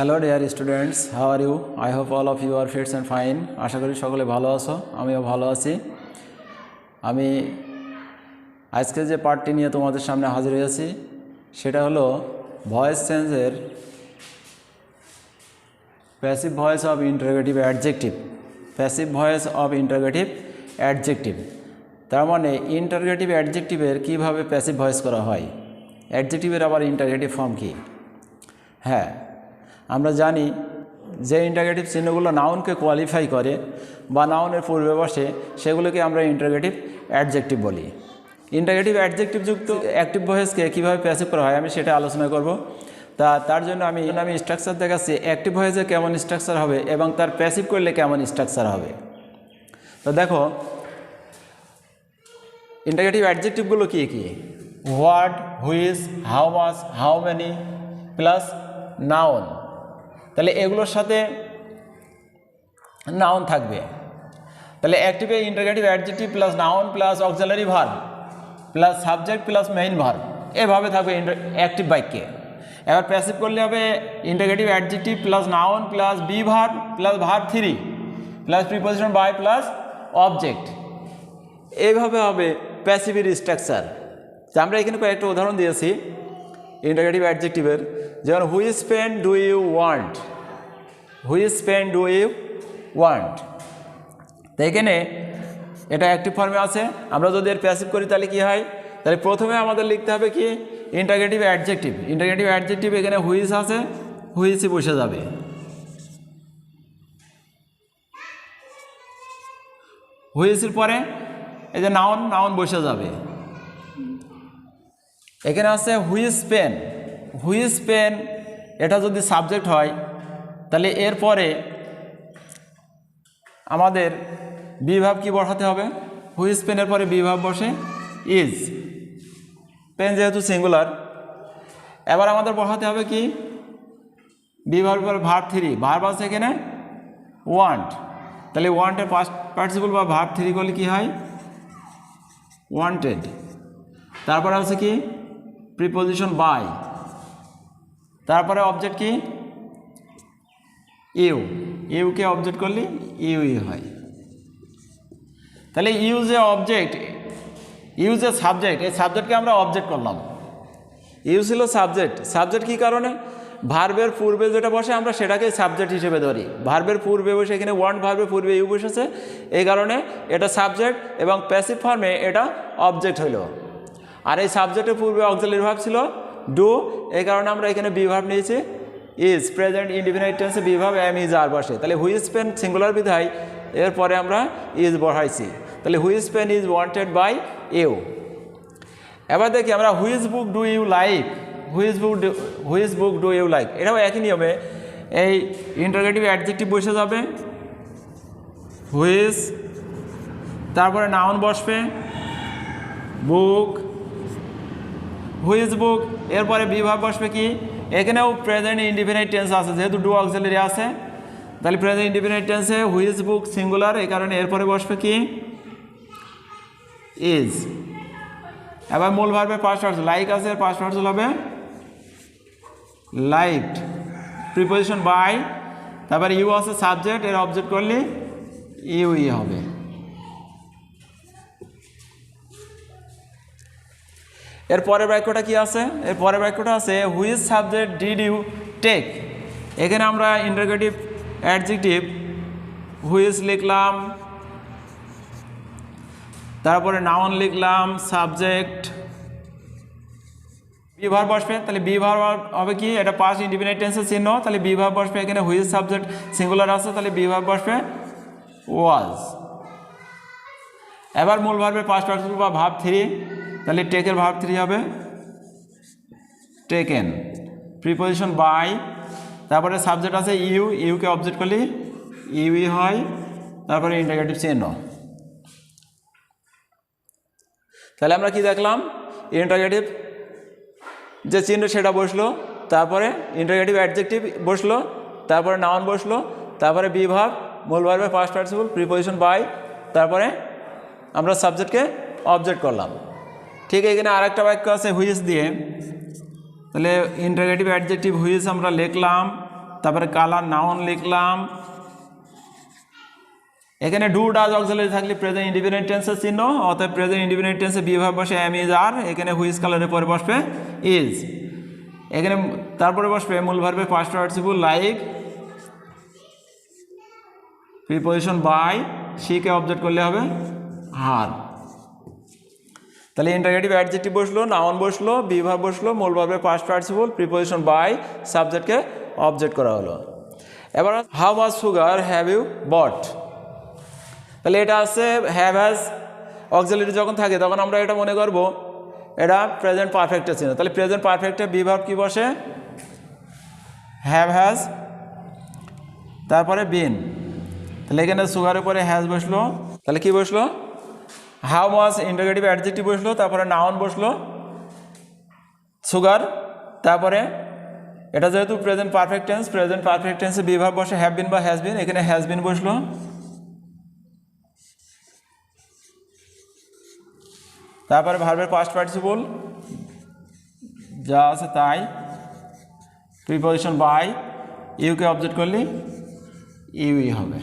Hello dear students, how are you? I hope all of you are fits and fine. আশা করি সকলে ভালো আছো, আমিও ভালো আছি। আমি আজকে যে পার্টটি নিয়ে তোমাদের সামনে হাজির হয়েছি সেটা হলো ভয়েস চেঞ্জের passive voice of interrogative adjective. Passive voice of interrogative adjective তার মানে ইন্টারোগেটিভ অ্যাডজেক্টিভের কীভাবে প্যাসিভ ভয়েস করা হয়, অ্যাডজেক্টিভের আবার ইন্টারোগেটিভ ফর্ম কী। হ্যাঁ, আমরা জানি যে ইন্টারোগেটিভ চিহ্নগুলো নাউনকে কোয়ালিফাই করে বা নাউনের পূর্বে বসে সেগুলোকে আমরা ইন্টারোগেটিভ অ্যাডজেক্টিভ বলি। ইন্টারোগেটিভ অ্যাডজেক্টিভ যুক্ত অ্যাক্টিভ ভয়েসকে কীভাবে প্যাসিভ করা হয় আমি সেটা আলোচনা করব। তার জন্য আমি স্ট্রাকচার দেখাচ্ছি অ্যাক্টিভ ভয়েসে কেমন স্ট্রাকচার হবে এবং তার প্যাসিভ করলে কেমন স্ট্রাকচার হবে। তো দেখো ইন্টারোগেটিভ অ্যাডজেক্টিভগুলো কী কী: what, which, how much, how many plus noun. তাহলে এগুলোর সাথে নাউন থাকবে। তাহলে অ্যাক্টিভে interrogative adjective plus noun plus auxiliary verb plus subject plus main verb, এভাবে থাকবে অ্যাক্টিভ বাক্যে। এবার প্যাসিভ করলে হবে interrogative adjective plus noun plus be verb plus verb 3 plus preposition by plus object, এইভাবে হবে প্যাসিভের স্ট্রাকচার। আমরা এখানে কয়েকটা উদাহরণ দিয়েছি ইন্টারোগেটিভ অ্যাডজেক্টিভের, যেমন which pen do you want, which pen do you want. তো এখানে এটা অ্যাক্টিভ ফর্মে আছে। আমরা যদি এর প্যাসিভ করি তাহলে কি হয়, তাহলে প্রথমে আমাদের লিখতে হবে কি ইন্টারোগেটিভ অ্যাডজেক্টিভ। ইন্টারোগেটিভ অ্যাডজেক্টিভ এখানে হুইচ আছে, হুইচই বসে যাবে। হুইচের পরে এই যে নাউন, নাউন বসে যাবে। এখানে আছে হুইচ পেন, হুইচ পেন এটা যদি সাবজেক্ট হয় তাহলে এরপরে আমাদের বিভাব কি বসাতে হবে, হুইচ পেনের পরে বিভাব বসে ইজ, পেন যেহেতু সিঙ্গুলার। এবার আমাদের বসাতে হবে কি বিভাবের পরে ভার্ব 3, ভার্ব আছে এখানে ওয়ান্ট, তাহলে ওয়ান্টের পাস্ট পার্টিসিপল বা ভার্ব 3 করলে কি হয় ওয়ান্টেড। তারপরে আছে কি প্রিপোজিশন বাই, তারপরে অবজেক্ট কি ইউ, ইউকে অবজেক্ট করলে ইউই হয়। তাহলে ইউ যে অবজেক্ট, ইউ যে সাবজেক্ট, এই সাবজেক্টকে আমরা অবজেক্ট করলাম। ইউ ছিল সাবজেক্ট, সাবজেক্ট কী কারণে ভার্বের পূর্বে যেটা বসে আমরা সেটাকে সাবজেক্ট হিসেবে ধরি। ভার্বের পূর্বে বসে এখানে ওয়ান্ট ভার্বের পূর্বে ইউ বসেছে, এই কারণে এটা সাবজেক্ট এবং প্যাসিভ ফর্মে এটা অবজেক্ট হইল। আর এই সাবজেক্টের পূর্বে অক্সিলারি ভার্ব ছিল ডু, এই কারণে আমরা এখানে বি ভার্ব নিয়েছি ইজ, প্রেজেন্ট ইনডিফিনিট টেন্সে be verb am is are বসে। তাহলে হুইচ পেন সিঙ্গুলার বিধায় এরপরে আমরা ইজ বসাইছি। তাহলে which pen is wanted by you. এবার দেখি আমরা which book do you like, which book do you like, এটাও একই নিয়মে এই ইন্টারোগেটিভ অ্যাডজেক্টিভ বসে যাবে হুইচ, তারপরে নাউন বসবে বুক, হুইচ বুক, এরপরে বিভাগ বসবে কি এখানেও প্রেজেন্ট ইনডিফিনিট টেন্স আছে, যেহেতু ডু অক্সিলারি আছে তাহলে প্রেজেন্ট ইনডিফিনিট টেন্সে হুইচ বুক সিঙ্গুলার, এই কারণে এরপরে বসবে কি ইজ। এবার মূল ভার্বের পাস্ট পার্টিসিপল লাইক আছে, পাস্ট পার্টিসিপল হবে লাইকড, প্রিপোজিশন বাই, তারপরে ইউ আছে সাবজেক্ট, এর অবজেক্ট করলে ইউই হবে। এর পরের বাক্যটা কি আছে, এর পরের বাক্যটা আছে which subject did you take. এখানে আমরা ইন্টারোগেটিভ অ্যাডজেক্টিভ হুইচ লিখলাম, তারপরে নাউন লিখলাম, সাবজেক্ট, বি ভার্ব বসবে। তাহলে বি ভার্ব হবে কি এটা পাস্ট ইনডিফিনিট টেন্সের চিহ্ন, তাহলে বি ভার্ব বসবে এখানে হুইচ সাবজেক্ট সিঙ্গুলার আছে, তাহলে বি ভার্ব বসবে ওয়াজ। এবার মূল ভার্বের পাস্ট পার্টিসিপল বা ভার্ব 3, তাহলে টেকের ভার্ব 3 হবে টেকেন, প্রিপোজিশন বাই, তারপরে সাবজেক্ট আছে ইউ, ইউকে অবজেক্ট করলে ইউই হয়, তারপরে ইন্টারোগেটিভ চিহ্ন। তাহলে আমরা কি দেখলাম, ইন্টারোগেটিভ যে চিহ্ন সেটা বসলো, তারপরে ইন্টারোগেটিভ অ্যাডজেক্টিভ বসলো, তারপরে নাউন বসলো, তারপরে বি ভার্ব, মূল ভার্বের পাস্ট পার্টিসিপল, প্রিপোজিশন বাই, তারপরে আমরা সাবজেক্টকে অবজেক্ট করলাম। ঠিক এখানে আরেকটা বাক্য আছে হুইচ দিয়ে, তাহলে ইন্টারোগেটিভ অ্যাডজেক্টিভ হুইচ আমরা লিখলাম, তারপরে কালার নাউন লিখলাম। এখানে ডু ডাজ অক্সিলারি থাকলে প্রেজেন্ট ইন্ডিপেন্ডেন্ট টেন্সের চিহ্ন, অর্থাৎ প্রেজেন্ট ইন্ডিপেন্ডেন্ট টেন্সে বি ভার্ব বসে এম ইজ আর, এখানে হুইজ কালারের পরে বসবে ইজ। এখানে তারপরে বসবে মূল ভার্বের past participle like, preposition by, শিকে অবজেক্ট করলে হবে হার। তাহলে ইন্টারগেটিভ অ্যাডজেক্টিভ বসলো, নাউন বসলো, বি ভার্ব বসলো, মূল ভার্বের পাস্ট পার্টিসিপল, প্রিপোজিশন বাই, সাবজেক্টকে অবজেক্ট করা হলো। এবার how much sugar have you bought, তাহলে এটা আছে হ্যাভ হ্যাজ অক্সিলারি যখন থাকে তখন আমরা এটা মনে করব এটা প্রেজেন্ট পারফেক্টের চিহ্ন। তাহলে প্রেজেন্ট পারফেক্টে বি ভার্ব কি বসে, হ্যাভ হ্যাজ, তারপরে বিন। তাহলে এখানে সুগারের পরে হ্যাজ বসলো, তাহলে কি বসলো, হাউ মাচ ইন্টারগেটিভ অ্যাডজেক্টিভ বসলো, তারপরে নাউন বসলো সুগার, তারপরে এটা যেহেতু present perfect tense, present perfect টেন্সে বি ভার্ব বসে হ্যাভ বিন বা হ্যাজ বিন, এখানে হ্যাজ বিন বসলো, তারপরে ভার্বের পাস্ট পার্টিসিপল যা আছে তাই, প্রিপোজিশন বাই, ইউকে অবজেক্ট করলে ইউই হবে।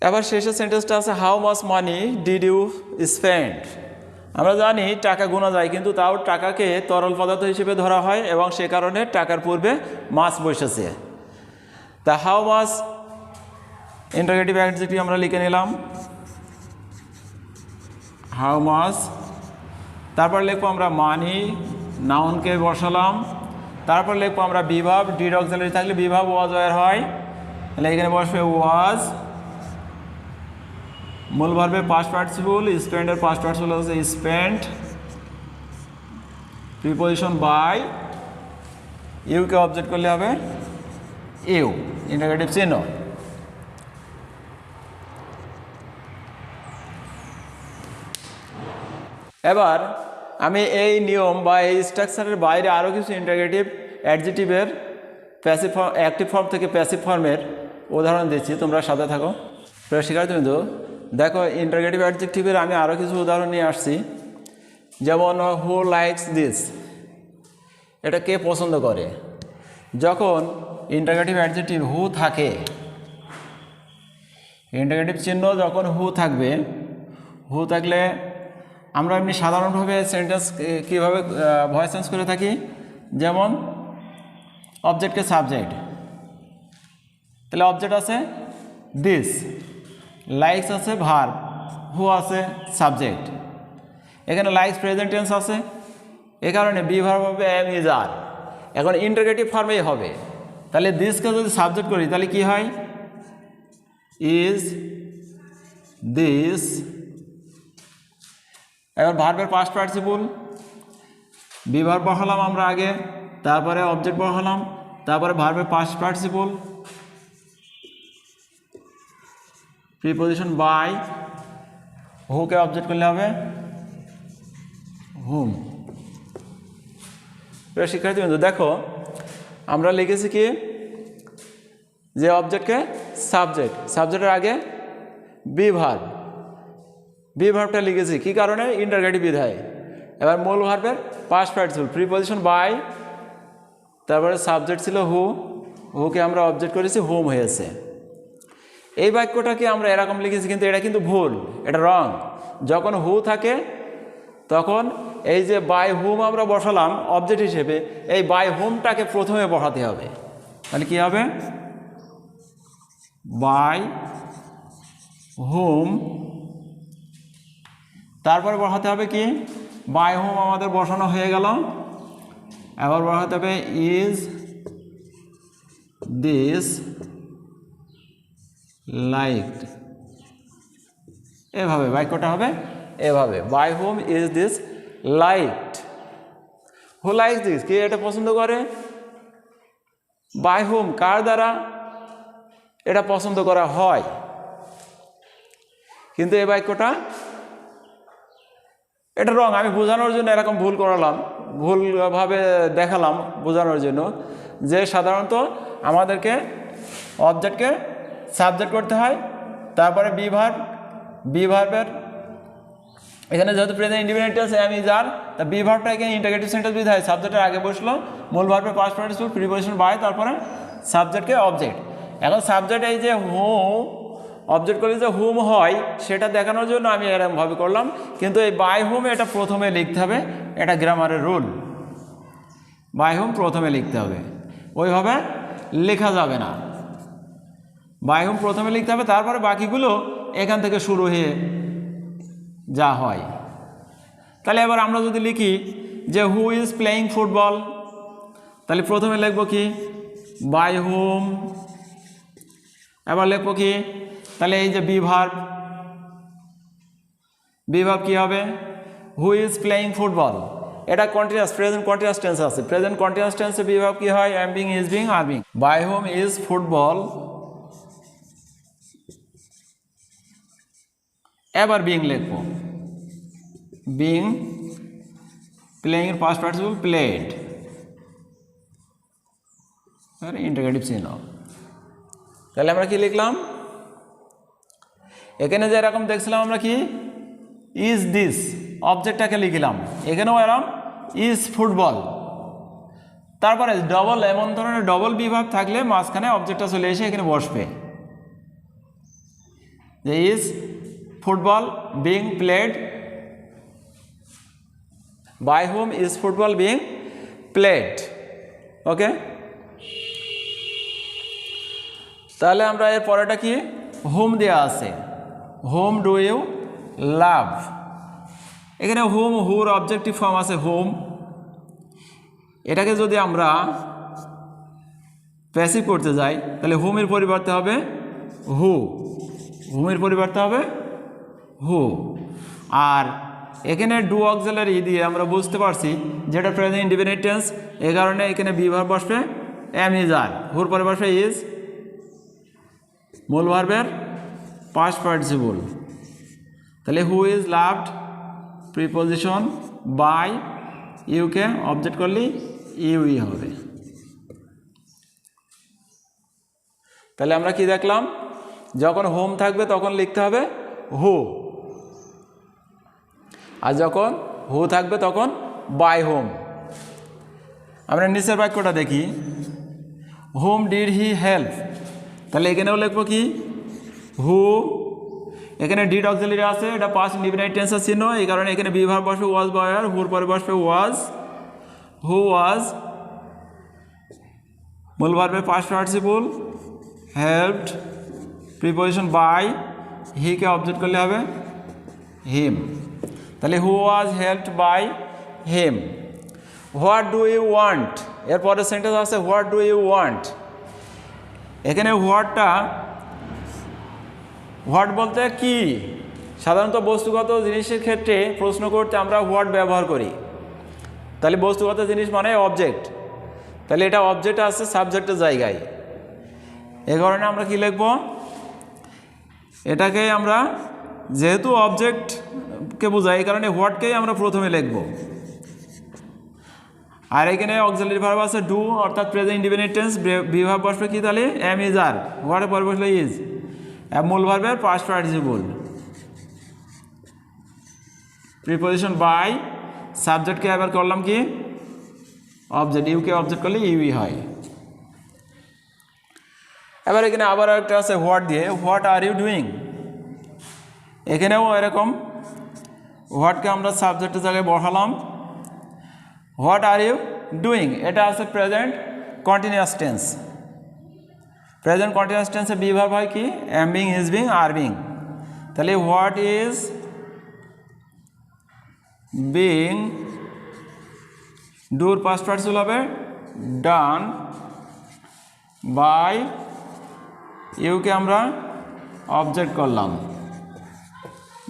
এবার শেষের সেন্টেন্সটা আছে how much money did you spend. আমরা জানি টাকা গোনা যায়, কিন্তু তাও টাকাকে তরল পদার্থ হিসেবে ধরা হয় এবং সে কারণে টাকার পূর্বে মাছ বসেছে। তা হাউ মাচ ইন্টারগেটিভ অ্যাডজেক্টিভ আমরা লিখে নিলাম হাউ মাচ, তারপর লিখবো আমরা মানি, নাউনকে বসালাম, তারপর লিখবো আমরা বি ভার্ব, ডিড অক্সিলারি থাকলে বি ভার্ব ওয়াজ ওয়ার হয়, তাহলে এখানে বসবে ওয়াজ, মূল ভার্বের পাস্ট পার্টিসিপল, স্পেন্ডের পাস্ট পার্টিসিপল হচ্ছে স্পেন্ড, প্রিপোজিশন বাই, ইউকে অবজেক্ট করলে হবে ইউ, ইন্টারগেটিভ চিহ্ন। এবার আমি এই নিয়ম বা এই স্ট্রাকচারের বাইরে আরও কিছু ইন্টারগেটিভ অ্যাডজেক্টিভের প্যাসিভ ফর্ম, অ্যাক্টিভ ফর্ম থেকে প্যাসিভ ফর্মের উদাহরণ দিচ্ছি, তোমরা সাথে থাকো। প্রিয় শিক্ষার্থীবৃন্দ, দেখো ইন্টারগেটিভ অ্যাডজেক্টিভের আমি আরও কিছু উদাহরণ নিয়ে আসছি। যেমন হু লাইকস দিস, এটা কে পছন্দ করে। যখন ইন্টারগেটিভ অ্যাডজেক্টিভ হু থাকে, ইন্টারগেটিভ চিহ্ন যখন হু থাকবে, হু থাকলে আমরা এমনি সাধারণভাবে সেন্টেন্স কীভাবে ভয়েস চেঞ্জ করে থাকি, যেমন অবজেক্টকে সাবজেক্ট, তাহলে অবজেক্ট আছে দিস, লাইকস আছে ভার্ব, হু আছে সাবজেক্ট, এখানে লাইকস প্রেজেন্ট টেন্স আছে, এ কারণে বি ভার্ব হবে এম ইজ আর। এখন ইন্টারগেটিভ ফর্মেই হবে, তাহলে দিসকে যদি সাবজেক্ট করি তাহলে কি হয়, ইজ দিস। এবার ভার্বের পাস্ট পার্টিসিপল, বি ভার্ব বসালাম আমরা আগে, তারপরে অবজেক্ট বসালাম, তারপরে ভার্বের পাস্ট পার্টিসিপল, প্রিপোজিশন বাই, হুকে অবজেক্ট করলে হবে হুম। শিক্ষার্থীবৃন্দ দেখো, আমরা লিখেছি কি যে অবজেক্টকে সাবজেক্ট, সাবজেক্টের আগে বি ভার্ব, বি ভার্বটা লিখেছি কি কারণে, ইন্টারগেটিভ বিধায়। এবার মূল ভার্বের পাস্ট পার্টিসিপল, প্রিপোজিশন বাই, তারপরে সাবজেক্ট ছিল হু, হুকে আমরা অবজেক্ট করেছি হুম হয়েছে। এই বাক্যটাকে আমরা এরকম লিখেছি, কিন্তু এটা কিন্তু ভুল, এটা রং। যখন হু থাকে তখন এই যে বাই হুম আমরা বসালাম অবজেক্ট হিসেবে, এই বাই হুমটাকে প্রথমে বসাতে হবে। তাহলে কি হবে, বাই হুম, তারপরে বসাতে হবে কি, বাই হুম আমাদের বসানো হয়ে গেল, এবার বসাতে হবে ইজ দিস লাইকড। এভাবে বাক্যটা হবে, এভাবে by whom is this liked. Who likes this, কে এটা পছন্দ করে, বাই হুম কার দ্বারা এটা পছন্দ করা হয়। কিন্তু এই বাক্যটা এটা রং, আমি বোঝানোর জন্য এরকম ভুল করালাম, ভুলভাবে দেখালাম বোঝানোর জন্য, যে সাধারণত আমাদেরকে অবজেক্টকে সাবজেক্ট করতে হয়, তারপরে বি ভার্ব, বি ভার্বের এখানে যেহেতু present independent tense am is are, তা বি ভার্বটা এখানে ইন্টারগেটিভ সেন্টেন্স বিধায় সাবজেক্টের আগে বসলো, মূল ভার্বের পাস্ট পার্টিসিপল, প্রিপোজিশন বাই, তারপরে সাবজেক্টকে অবজেক্ট। এখন সাবজেক্ট এই যে হুম, অবজেক্ট করলে যে হুম হয় সেটা দেখানোর জন্য আমি এরকমভাবে করলাম, কিন্তু এই বাই হুম এটা প্রথমে লিখতে হবে, এটা গ্রামারের রুল। বাই হুম প্রথমে লিখতে হবে, ওইভাবে লেখা যাবে না। বাই হুম প্রথমে লিখতে হবে, তারপরে বাকিগুলো এখান থেকে শুরু হয়ে যা হয়। তাহলে এবার আমরা যদি লিখি যে হু ইজ প্লেয়িং ফুটবল, তাহলে প্রথমে লিখব কি বাই হুম, এবার লিখব কি, তাহলে এই যে বি ভার্ব কি হবে হু ইজ প্লেয়িং ফুটবল, এটা কন্টিনিউয়াস প্রেজেন্ট কন্টিনিউয়াস টেন্স আছে, প্রেজেন্ট কন্টিনিউয়াস টেন্সে বি ভার্ব কি হয় am being, is being, are being. By whom is football, এবার বিং লিখব, বিং প্লেয়িং এর পাস্ট পার্টিসিপল প্লেড, ইন্টারগেটিভ চিহ্ন। তাহলে আমরা কি লিখলাম, এখানে যে এরকম দেখছিলাম আমরা কি ইজ দিস অবজেক্টটাকে লিখলাম, এখানেও এরকম ইজ ফুটবল, তারপরে ডবল, এমন ধরনের ডবল বিভাগ থাকলে মাঝখানে অবজেক্টটা চলে এসে এখানে বসবে, যে is football being played, by whom is football being played. Okay, তাহলে আমরা এর পরেটা কি হোম দেওয়া আছে, হোম ডু ইউ লাভ, এখানে হোম হুর অবজেক্টিভ ফর্ম আছে হোম, এটাকে যদি আমরা প্যাসিভ করতে যাই তাহলে হোমের পরিবর্তে হবে হু, হোমের পরিবর্তে হবে হু। আর এখানে ডু অক্সিলারি দিয়ে আমরা বুঝতে পারছি যেটা প্রেজেন্ট ইনডিফিনিট টেন্স, এই কারণে এখানে বি ভার্ব বসবে এম ইজ আর, হুর পরে বসবে ইজ, মূল ভার্বের পাস্ট পার্টিসিপল। তাহলে who is loved preposition by, ইউকে অবজেক্ট করলে ইউই হবে। তাহলে আমরা কি দেখলাম, যখন হোম থাকবে তখন লিখতে হবে হু, আর যখন হু থাকবে তখন বাই হোম। আমরা নিচের বাক্যটা দেখি, হোম ডিড হি হেল্প, তাহলে এখানেও লিখবো কি হু, এখানে ডিড অক্সিলারি আছে, এটা পাস্ট ইনডিফিনিট টেন্সের চিহ্ন, এই কারণে এখানে বি ভার্ব বসবে ওয়াজ বা ওয়্যার, হুর পরে বসবে ওয়াজ, হু ওয়াজ, মূল ভার্বের past participle helped preposition by, হিকে অবজেক্ট করলে হবে হিম। তাহলে who was helped by him. What do you want, এরপরে সেন্টেন্স আছে হোয়াট ডু ইউ ওয়ান্ট, এখানে হোয়াটটা, হোয়াট বলতে কি, সাধারণত বস্তুগত জিনিসের ক্ষেত্রে প্রশ্ন করতে আমরা হোয়াট ব্যবহার করি, তাহলে বস্তুগত জিনিস মানে অবজেক্ট, তাহলে এটা অবজেক্ট আছে সাবজেক্টের জায়গায়, এ কারণে আমরা কি লিখব, এটাকে আমরা যেহেতু অবজেক্টকে বোঝাই এই কারণে হোয়াটকেই আমরা প্রথমে লিখব। আর এখানে অক্সিলারি ভার্ব আছে ডু, অর্থাৎ present indefinite tense, B verb বসবে কি তাহলে এম ইজ আর, হোয়াটের পরে বসলে ইজ, মূল ভার্বের পাস্ট পার্টিসিপল, প্রিপোজিশন বাই, সাবজেক্টকে এবার করলাম কি অবজেক্ট, ইউকে অবজেক্ট করলে ইউই হয়। এবার এখানে আবার একটা আছে হোয়াট দিয়ে, হোয়াট আর ইউ ডুইং, এখানেও এরকম হোয়াটকে আমরা সাবজেক্টের জায়গায় বসালাম, হোয়াট আর ইউ ডুইং, এটা আছে present continuous tense, present continuous টেন্সে বি ভার্ব হয় কি am being, is being, are being, তাহলে হোয়াট ইজ বিং, ডুর পাস্ট পার্টিসিপল হবে ডান বাই, ইউকে আমরা অবজেক্ট করলাম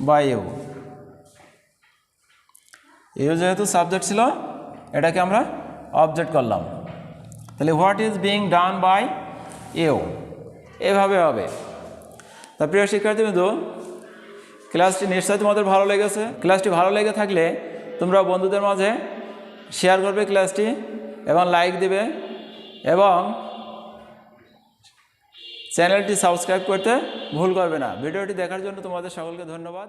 বাই ইউ, ইউ যেহেতু সাবজেক্ট ছিল এটাকে আমরা অবজেক্ট করলাম, তাহলে হোয়াট ইজ বিং ডান বাই ইউ, এভাবে হবে। তা প্রিয় শিক্ষার্থীবৃন্দ, ক্লাসটি নিশ্চয়ই তোমাদের ভালো লেগেছে, ক্লাসটি ভালো লেগে থাকলে তোমরা বন্ধুদের মাঝে শেয়ার করবে ক্লাসটি এবং লাইক দিবে এবং চ্যানেলটি সাবস্ক্রাইব করতে ভুল করবে না। ভিডিওটি দেখার জন্য তোমাদের সকলকে ধন্যবাদ।